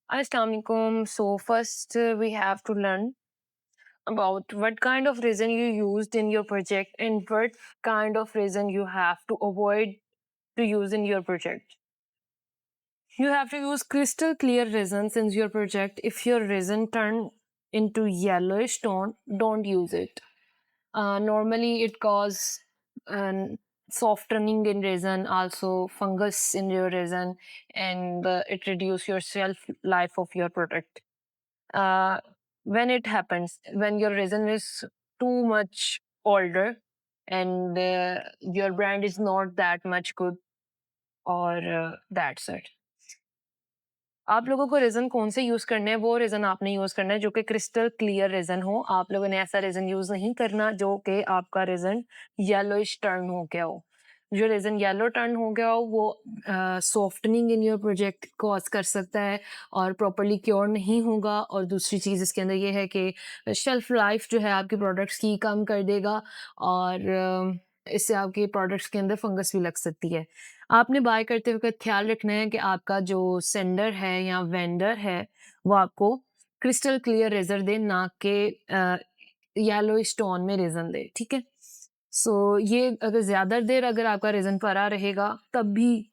Assalamualaikum. So first we have to learn about what kind of resin you used in your project and what kind of resin you have to avoid to use in your project. You have to use crystal clear resins in your project. If your resin turn into yellowish tone, don't use it. Normally it cause softening in resin, also fungus in your resin, and it reduce your shelf life of your product. uh, when it happens, when your resin is too much older and your brand is not that much good, or that's it. आप लोगों को रेज़न कौन से use करने हैं, वो रेज़न आपने use करना है जो कि क्रिस्टल क्लियर रेज़न हो। आप लोगों ने ऐसा रेज़न यूज़ नहीं करना जो कि आपका रेज़न येलोइश टर्न हो गया हो। जो रेज़न येलो टर्न हो गया हो वो softening in your project cause कर सकता है और प्रॉपर्ली क्योर नहीं होगा। और दूसरी चीज़ इसके अंदर ये है कि शेल्फ लाइफ जो है आपके प्रोडक्ट्स की कम कर देगा, और इससे आपके प्रोडक्ट्स के अंदर फंगस भी लग सकती है। आपने बाय करते वक़्त ख़्याल रखना है कि आपका जो सेंडर है या वेंडर है, वो आपको क्रिस्टल क्लियर रेज़र दे, ना कि येलोइश टोन में रेज़न दे, ठीक है? सो ये अगर ज़्यादा देर अगर आपका रेज़न पड़ा रहेगा, तब भी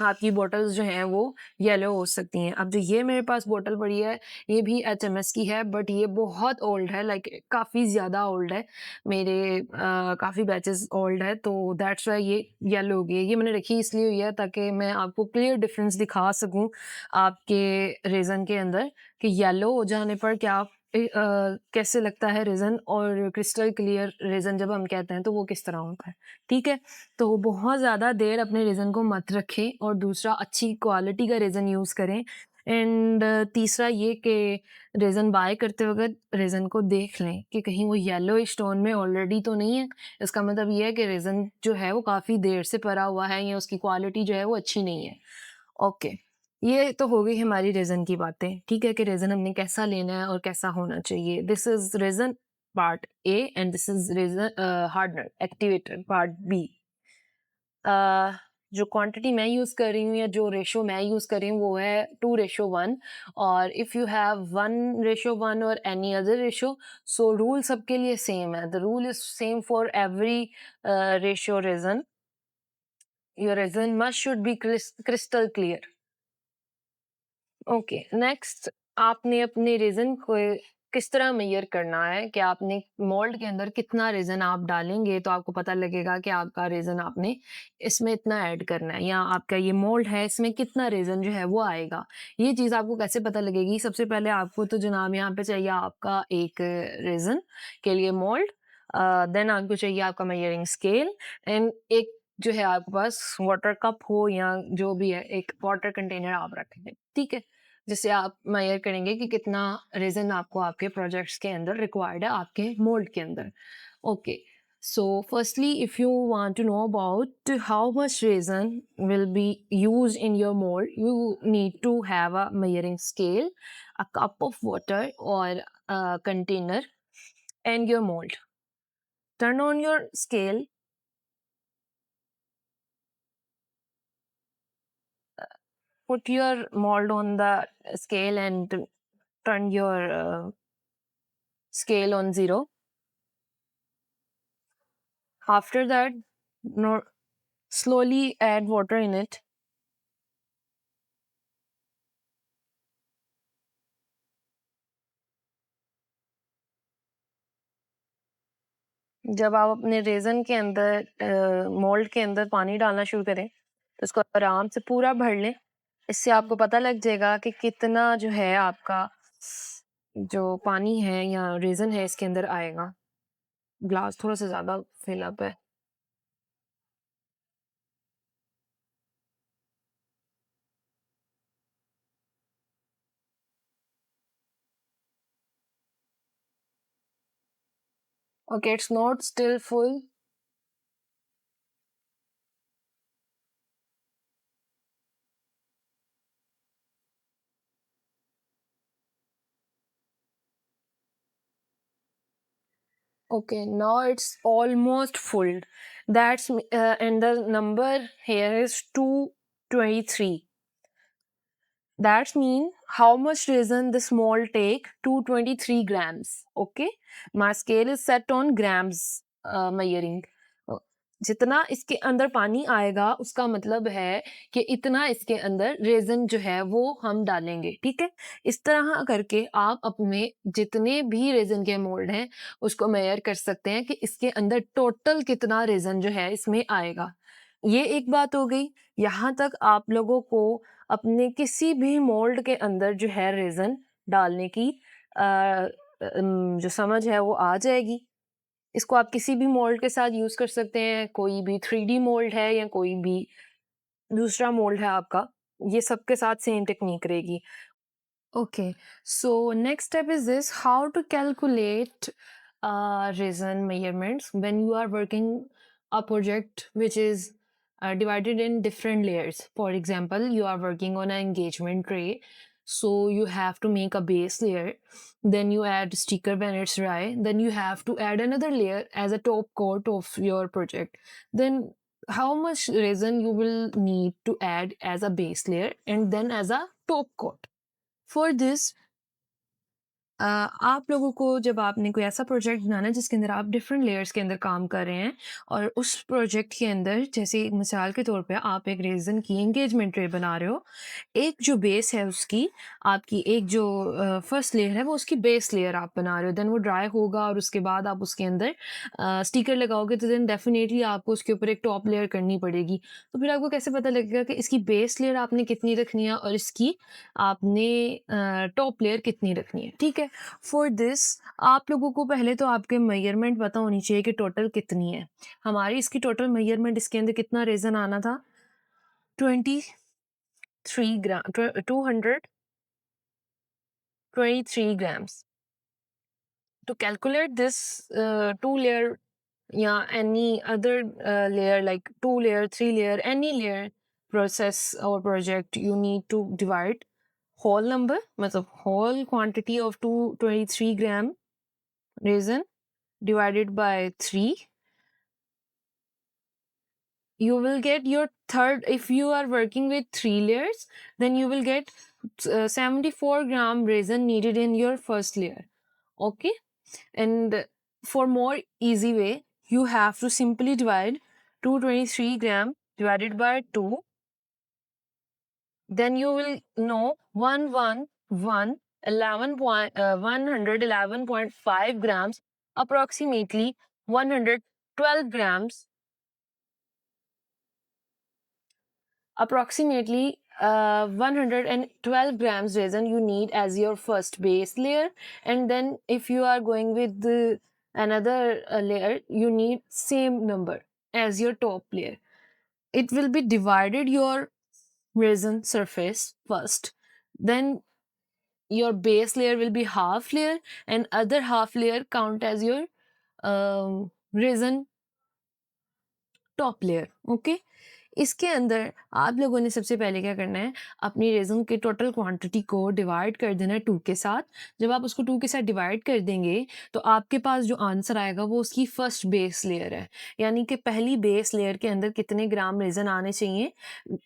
आपकी बॉटल्स जो हैं वो येलो हो सकती हैं। अब जो ये मेरे पास बॉटल पड़ी है, ये भी एचएमएस की है, बट ये बहुत ओल्ड है, लाइक काफ़ी ज़्यादा ओल्ड है। मेरे काफ़ी बैचेस ओल्ड है, तो दैट्स व्हाई ये येलो हो गई है। ये मैंने रखी इसलिए हुई है ताकि मैं आपको क्लियर डिफरेंस दिखा सकूँ आपके रेज़न के अंदर कि येलो हो जाने पर क्या कैसे लगता है रेज़न, और क्रिस्टल क्लियर रेज़न जब हम कहते हैं तो वो किस तरह होता है, ठीक है? तो बहुत ज़्यादा देर अपने रेज़न को मत रखें, और दूसरा अच्छी क्वालिटी का रेज़न यूज़ करें। एंड तीसरा ये कि रेज़न बाय करते वक़्त रेज़न को देख लें कि कहीं वो येलोइश टोन में ऑलरेडी तो नहीं है। इसका मतलब ये है कि रेज़न जो है वो काफ़ी देर से पड़ा हुआ है या उसकी क्वालिटी जो है वो अच्छी नहीं है। ओके, ये तो हो गई हमारी रेज़न की बातें, ठीक है, कि रेज़न हमने कैसा लेना है और कैसा होना चाहिए। This is resin part A and this is resin hardener activator part B. Uh, जो क्वांटिटी मैं यूज़ कर रही हूँ या जो रेशो मैं यूज़ कर रही हूँ वो है 2:1। और इफ़ यू हैव 1:1 और any other ratio, so rule सबके लिए सेम है। The rule is same for every ratio resin. Your resin must should be crystal clear. Okay, next आपने अपने रेज़न को किस तरह मेजर करना है कि आपने मोल्ड के अंदर कितना रेज़न आप डालेंगे तो आपको पता लगेगा कि आपका रेज़न आपने इसमें इतना ऐड करना है, या आपका ये मोल्ड है इसमें कितना रेज़न जो है वो आएगा। ये चीज़ आपको कैसे पता लगेगी? सबसे पहले आपको तो जनाब यहाँ पे चाहिए आपका एक रेज़न के लिए मोल्ड, देन आपको चाहिए आपका मेजरिंग स्केल, एंड एक जो है आपके पास वाटर कप हो या जो भी है, एक वाटर कंटेनर आप रखेंगे, ठीक है? जिससे आप मेजर करेंगे कि कितना रेज़न आपको आपके प्रोजेक्ट्स के अंदर रिक्वायर्ड है आपके मोल्ड के अंदर। Okay, so firstly if you want to know about how much resin will be used in your mould, you need to have a measuring scale, a cup of water और a container and your mould. Turn on your scale, put your mold on the scale and turn your scale on 0. After that, no, slowly add water in it. जब आप अपने रेज़न के अंदर mould के अंदर पानी डालना शुरू करें, तो इसको आराम से पूरा भर लें। इससे आपको पता लग जाएगा कि कितना जो है आपका जो पानी है या रेज़न है इसके अंदर आएगा। ग्लास थोड़ा-सा ज़्यादा फिल अप है। Okay, it's not still full. Okay, now it's almost full. And the number here is 223. That mean how much resin this mold take? 223 grams. Okay. My scale is set on grams measuring. जितना इसके अंदर पानी आएगा उसका मतलब है कि इतना इसके अंदर रेजन जो है वो हम डालेंगे, ठीक है। इस तरह करके आप अपने जितने भी रेजन के मोल्ड हैं उसको मेजर कर सकते हैं कि इसके अंदर टोटल कितना रेजन जो है इसमें आएगा। ये एक बात हो गई। यहाँ तक आप लोगों को अपने किसी भी मोल्ड के अंदर जो है रेज़न डालने की जो समझ है वो आ जाएगी। इसको आप किसी भी मोल्ड के साथ यूज़ कर सकते हैं, कोई भी 3D मोल्ड है या कोई भी दूसरा मोल्ड है आपका, ये सबके साथ सेम टेक्नीक रहेगी। Okay, so next step is this: how to calculate resin measurements when you are working a project which is divided in different layers. For example, you are working on an engagement tray, so you have to make a base layer, then you add sticker when it's dry, then you have to add another layer as a top coat of your project. Then how much resin you will need to add as a base layer and then as a top coat. For this, आप लोगों को जब आपने कोई ऐसा project बनाना है जिसके अंदर आप डिफरेंट लेयर्स के अंदर काम कर रहे हैं और उस प्रोजेक्ट के अंदर जैसे मिसाल के तौर पे आप एक रेज़न की एंगेजमेंट ट्रे बना रहे हो, एक जो बेस है उसकी आपकी एक जो फर्स्ट लेयर है वो उसकी बेस लेयर आप बना रहे हो, देन वो ड्राई होगा और उसके बाद आप उसके अंदर स्टिकर लगाओगे तो देन डेफिनेटली आपको उसके ऊपर एक टॉप लेयर करनी पड़ेगी। तो फिर आपको कैसे पता लगेगा कि इसकी बेस लेयर आपने कितनी रखनी है और इसकी आपने टॉप लेयर कितनी रखनी है, ठीक है। फॉर दिस आप लोगों को पहले तो आपके मेजरमेंट पता होनी चाहिए कि टोटल कितनी है। हमारी इसकी टोटल मेजरमेंट इसके अंदर कितना रेजन आना था? 23 ग्राम, 223 grams. To calculate this two layer, yeah, any other layer like two layer, three layer, any layer process or project, you need to divide whole number, matlab whole quantity of 223 gram resin divided by 3. You will get your third. If you are working with 3 layers, then you will get 74 gram resin needed in your first layer. Okay. And for more easy way, you have to simply divide 223 gram divided by 2. Then you will know 111.5 grams, approximately 112 grams, approximately 112 grams resin you need as your first base layer. And then if you are going with another layer, you need same number as your top layer. It will be divided your resin surface first, then your base layer will be half layer and other half layer count as your resin top layer. Okay. इसके अंदर आप लोगों ने सबसे पहले क्या करना है, अपनी रेज़न की टोटल क्वांटिटी को डिवाइड कर देना है 2 के साथ। जब आप उसको 2 के साथ डिवाइड कर देंगे तो आपके पास जो आंसर आएगा वो उसकी फर्स्ट बेस लेयर है। यानी कि पहली बेस लेयर के अंदर कितने ग्राम रेज़न आने चाहिए?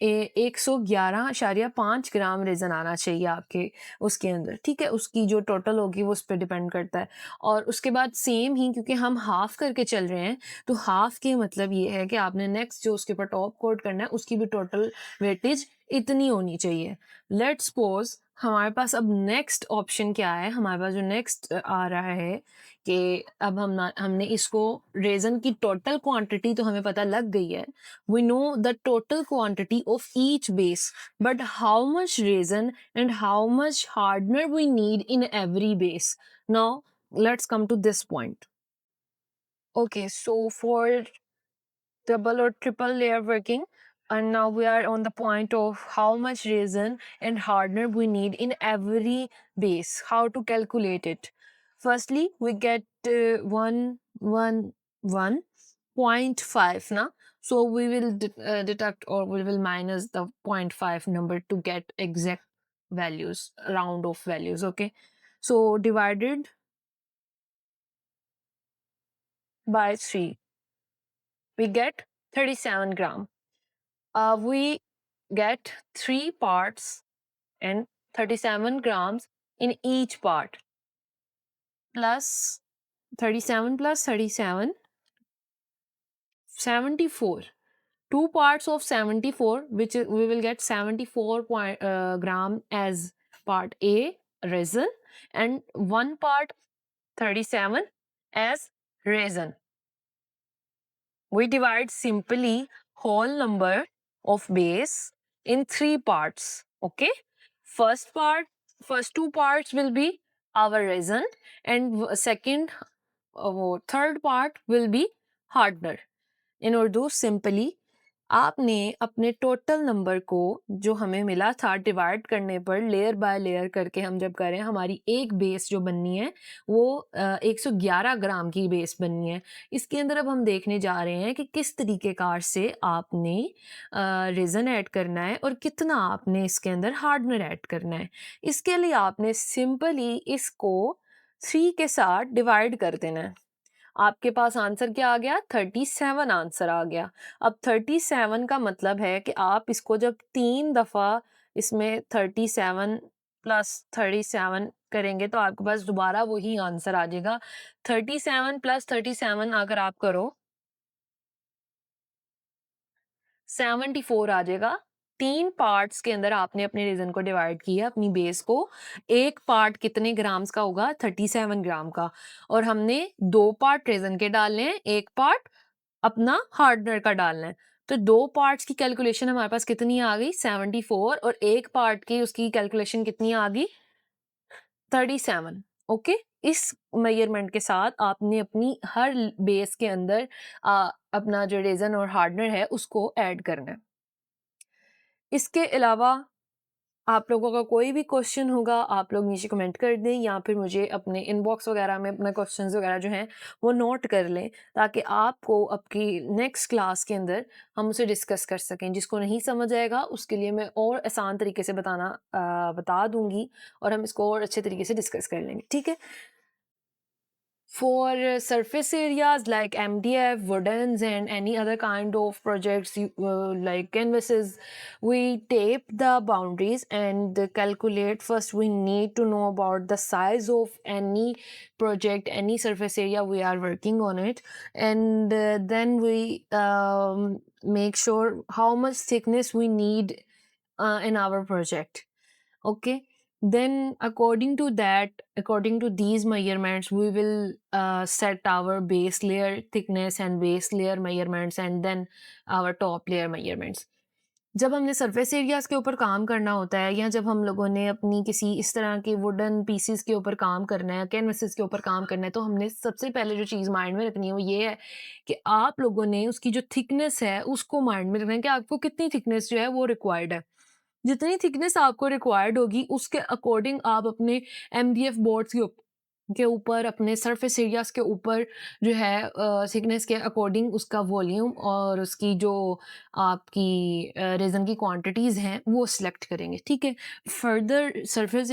111.5 ग्राम रेज़न आना चाहिए आपके उसके अंदर, ठीक है। उसकी जो टोटल होगी वो उस पर डिपेंड करता है। और उसके बाद सेम ही क्योंकि हम हाफ करके चल रहे हैं तो हाफ के मतलब ये है कि आपने नेक्स्ट जो उसके ऊपर टॉप कोट करना है उसकी भी टोटल वेटेज इतनी होनी चाहिए। लेट्स सपोज हमारे पास अब नेक्स्ट ऑप्शन क्या है, हमारे पास जो नेक्स्ट आ रहा है कि अब हमने इसको रेजन की टोटल क्वांटिटी तो हमें पता लग गई है। We know the total quantity of each base, but how much resin and how much hardener we need in every base. Now let's come to this point. Okay, so for double or triple layer working, and now we are on the point of how much resin and hardener we need in every base, how to calculate it. Firstly, we get 111.5 now, so we will deduct or we will minus the point 0.5 number to get exact values, round of values. Okay, so divided by 3, we get 37 gram. We get 3 parts and 37 grams in each part, plus 37 plus 37, 74. Two parts of 74, which we will get 74 gram as part A, resin, and one part 37 as resin. We divide simply whole number of base in three parts. Okay, first part, first two parts will be our resin, and second, third part will be hardener. In Urdu simply आपने अपने total number को जो हमें मिला था divide करने पर layer by layer करके हम जब करें, हमारी एक बेस जो बननी है वो 111 ग्राम की बेस बननी है। इसके अंदर अब हम देखने जा रहे हैं कि किस तरीके कार से आपने रेजन ऐड करना है और कितना आपने इसके अंदर हार्डनर ऐड करना है। इसके लिए आपने सिंपली इसको 3 के साथ डिवाइड कर देना है। आपके पास आंसर क्या आ गया? 37 आंसर आ गया। अब 37 का मतलब है कि आप इसको जब 3 दफ़ा इसमें 37 प्लस 37 करेंगे तो आपके पास दोबारा वही आंसर आ जाएगा। 37 प्लस 37 अगर आप करो 74 आ जाएगा। 3 पार्ट्स के अंदर आपने अपने रीज़न को डिवाइड किया, अपनी बेस को। एक पार्ट कितने ग्राम्स का होगा? 37 ग्राम का। और हमने 2 पार्ट रीज़न के डालने हैं, 1 पार्ट अपना हार्डनर का डालना है। तो 2 पार्ट्स की कैलकुलेशन हमारे पास कितनी आ गई? 74, और 1 पार्ट की उसकी कैलकुलेशन कितनी आ गई? 37। ओके? इस मेजरमेंट के साथ आपने अपनी हर बेस के अंदर अपना जो रीज़न और हार्डनर है उसको ऐड करना है। इसके अलावा आप लोगों का कोई भी क्वेश्चन होगा, आप लोग नीचे कमेंट कर दें, या फिर मुझे अपने इनबॉक्स वगैरह में अपने क्वेश्चंस वगैरह जो हैं वो नोट कर लें, ताकि आपको आपकी नेक्स्ट क्लास के अंदर हम उसे डिस्कस कर सकें। जिसको नहीं समझ आएगा उसके लिए मैं और आसान तरीके से बता दूंगी, और हम इसको और अच्छे तरीके से डिस्कस कर लेंगे। ठीक है? For surface areas like MDF, woodens, and any other kind of projects like canvases, we tape the boundaries and calculate. First, we need to know about the size of any project, any surface area we are working on it, and then we make sure how much thickness we need in our project. Okay, then according to that, according to these measurements, we will set our base layer thickness and base layer measurements, and then our top layer measurements. जब हमने surface areas के ऊपर काम करना होता है, या जब हम लोगों ने अपनी किसी इस तरह के वुडन पीसीस के ऊपर काम करना है, कैनवसेस के ऊपर काम करना है, तो हमने सबसे पहले जो चीज़ माइंड में रखनी है वो ये है कि आप लोगों ने उसकी जो थिकनेस है उसको माइंड में रखना है कि आपको कितनी थिकनेस जो है वो रिक्वायर्ड है। जितनी थिकनेस आपको रिक्वायर्ड होगी उसके अकॉर्डिंग आप अपने एमडीएफ बोर्ड्स के ऊपर अपने सरफेस एरियाज के ऊपर जो है थिकनेस के अकॉर्डिंग उसका वॉल्यूम और उसकी जो आपकी रेजन की क्वांटिटीज़ हैं वो सिलेक्ट करेंगे। ठीक है? Further surface